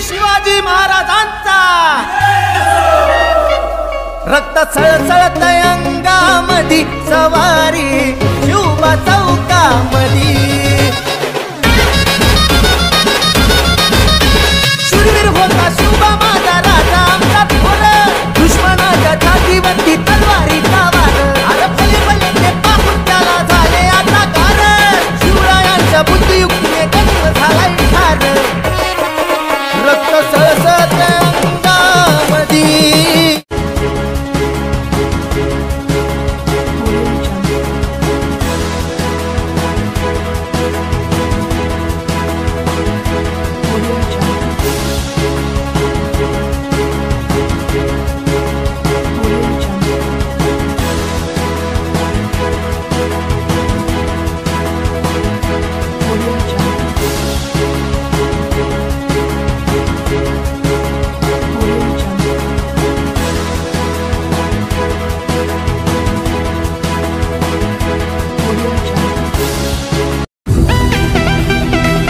शिवाजी महाराजांचा रक्त सळसळत अंगामधी सवारी शिवबा चौकामधी शूरवीर होता शिवबा माझा राजा आमचा थोर दुश्मनाच्या छातीवरती तलवारीचा वार अरे भले भले ते पाहून त्याला झाले आता कार शिवरायांच्या बुद्धियुक्तीने गणित झालाय ठार रक्त सळसळत अंगामधी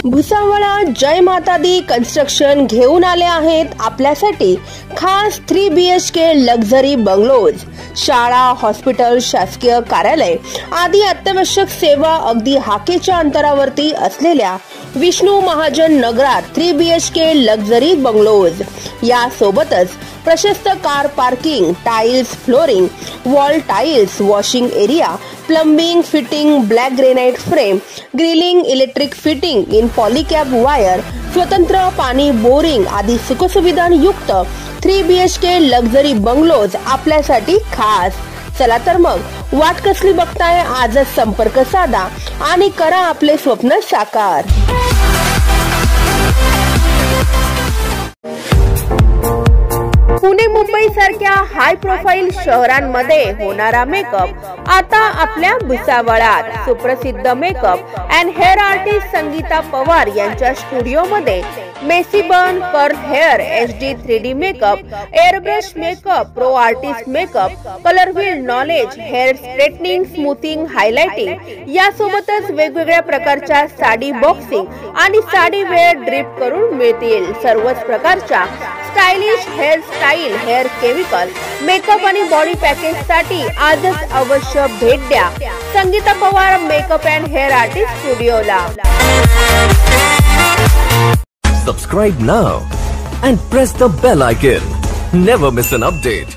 भुसावळा जय माता दी कन्स्ट्रक्शन घेऊन आले आहेत आपल्यासाठी खास 3 BHK लक्झरी बंगलोज. शाळा, हॉस्पिटल, शासकीय कार्यालय आदी अत्यावश्यक सेवा अगदी हाकेच्या अंतरावरती असलेल्या विष्णू महाजन नगरात 3 BHK लक्झरी बंगलोज. या सोबतच प्रशस्त car parking, tiles flooring, wall tiles, washing area, plumbing, fitting, black granite frame, grilling, electric fitting in Polycab wire, स्वतंत्र पाणी बोरिंग आदी सुखसुविधांयुक्त 3 BHK लक्झरी बंगलोज आपल्यासाठी खास. चला तर मग वाट कसली बघताय, आजच संपर्क साधा आणि करा आपले स्वप्न साकार. पुणे, मुंबई सारख्या हाय प्रोफाईल शहरांमध्ये होणारा मेकअप आता आपल्या भुसावळात. सुप्रसिद्ध makeup and hair artist Sangeeta Pawar यांच्या स्टुडिओमध्ये messy bun, curl hair, HD 3D makeup, airbrush makeup, pro artist makeup, colour wheel knowledge, hair straightening, smoothing, highlighting यासोबतच वेगवेगळ्या प्रकारच्या साडी बॉक्सिंग आणि साडी वेअर ड्रिप करून मिळतील. सर्वच प्रकारच्या stylish hair style, hair chemical, makeup आणि बॉडी पॅकेज साठी आजच अवश्य भेट द्या Sangeeta Pawar makeup and hair artist स्टुडिओला. Subscribe now and press the bell icon. Never miss an update.